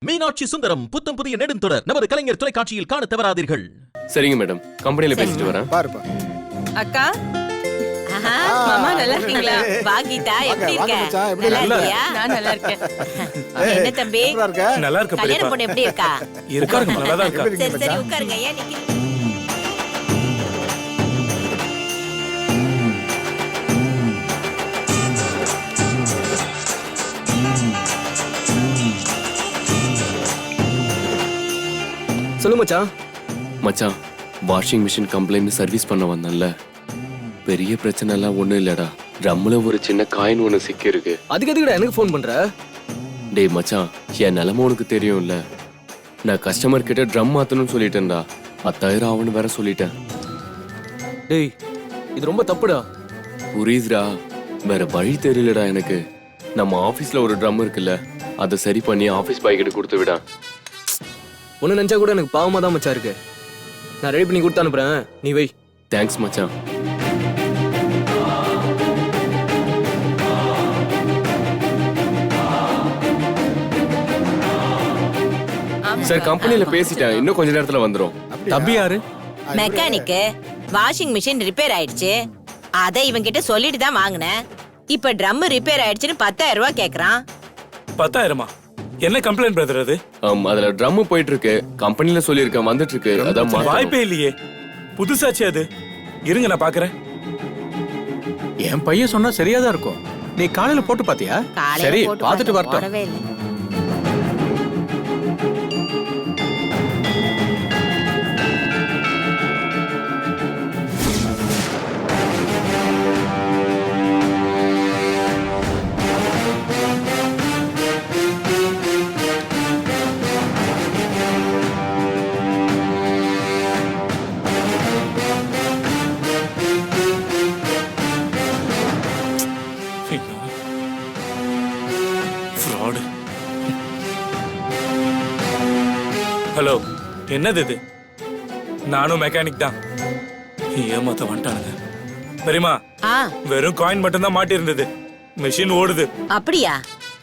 மீனாட்சி சுந்தரம் புத்தம் புதிய நெடுந்தொடர் நமது கலைஞர் தொலைக்காட்சியில் காண தவறாதீர்கள். சரிங்க மேடம், கம்பெனில பேசிட்டு வரேன். பாருப்பா அக்கா மாமா நல்லா இருக்கீங்களா? வா கீதா, எப்படி இருக்க? நல்லா இருக்கியா? நான் நல்லா இருக்கேன். என்ன தம்பி நல்லா இருக்க? கல்யாணம் பொண்ணு எப்படி இருக்கா? இருக்காங்க, நல்லா தான் இருக்கா. சரி சரி உட்காருங்க. ஏன் நிக்கிறீங்க? சொல்லு மச்சான். மச்சான், வாஷிங் மிஷின் கம்ப்ளைண்ட் சர்வீஸ் பண்ண வந்தேன்ல, பெரிய பிரச்சனை எல்லாம் ஒண்ணும் இல்லடா. ட்ரம்ல ஒரு சின்ன காயின் ஒண்ணு சிக்கி இருக்கு. அதுக்கு எதுக்குடா எனக்கு ஃபோன் பண்ற? டேய் மச்சான், என் நிலைமை உனக்கு தெரியும்ல. நான் கஸ்டமர் கிட்ட ட்ரம் மாத்தணும்னு சொல்லிட்டேன்டா. 10,000 ஆகும்னு வேற சொல்லிட்டேன். டேய், இது ரொம்ப தப்புடா. புரியுதுடா, வேற வழி தெரியலடா எனக்கு. நம்ம ஆபீஸ்ல ஒரு ட்ரம் இருக்குல்ல, அதை சரி பண்ணி ஆபீஸ் பாய் கிட்ட கொடுத்து விடா. ஒன்னு நினைச்சா கூட எனக்கு பாவமா தான் மச்சான் இருக்கு. நான் ரெடி பண்ணி கொடுத்து அனுப்புறேன், நீ வை. தேங்க்ஸ் மச்சான். சார், கம்பெனில பேசிட்டேன், இன்னும் கொஞ்ச நேரத்துல வந்துரும். தம்பி யாரு? மெக்கானிக். வாஷிங் மிஷின் ரிப்பேர் ஆயிடுச்சு, அதை இவன் கிட்ட சொல்லிட்டு தான் வாங்கினேன். இப்ப ட்ரம் ரிப்பேர் ஆயிடுச்சுன்னு 10,000 ரூபாய் கேக்குறான். 10,000? என்ன கம்ப்ளைண்ட் பிரதர் அது? அதுல ட்ரம் போயிட்டு இருக்கு, கம்பெனில சொல்லிருக்கேன், வந்துட்டு இருக்கு. அதான் வாய்ப்பே இல்லையே, புதுசாச்சு அது. இருங்க நான் பாக்குறேன். என் பையன் சொன்னா சரியாதான் இருக்கும். நீ காலையில போட்டு பாத்தியா? சரி, பாத்துட்டு வரட்டும். போடவே இல்லை. ஹலோ, என்னது இது? நானும் மெக்கானிக் தான். ஏமாத்த வந்துட்டானுங்க. பெரியமா, வெறும் காயின் மட்டும் தான் மாட்டி இருந்தது. மெஷின் ஓடுது. அப்படியா?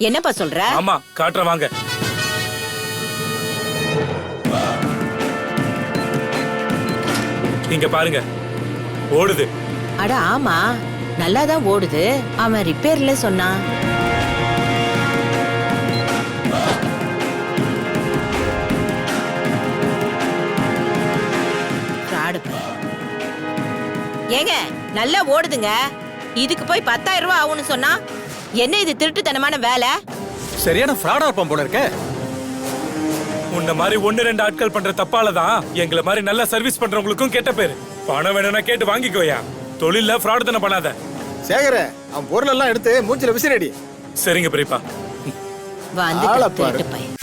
என்னப்பா சொல்ற? ஆமா, காட்டுறேன் வாங்க. இங்க பாருங்க, ஓடுது. அட ஆமா, நல்லாதான் ஓடுது. அவன் ரிப்பேர்ல சொன்னான். ஏங்க, நல்லா ஓடுதுங்க. இதுக்கு போய் 10,000 ரூபாய் ஆகும்னு சொன்னா என்ன இது திருட்டுத்தனமான வேலை? சரியான ஃப்ராடா இருப்பான் போல இருக்க. உன்ன மாதிரி 1-2 ஆட்கள் பண்ற தப்பாலதான் எங்களை மாதிரி நல்லா சர்வீஸ் பண்றவங்களுக்கும் கெட்ட பேரு. பணம் வேணும்னா கேட்டு வாங்கிக்கோயா. தொழில ஃப்ராட் தானே பண்ணாத. சேகர, அவன் பொருள் எல்லாம் எடுத்து மூஞ்சில விசிறடி. சரிங்க பெரியப்பா. வந்து திருட்டு பையன்.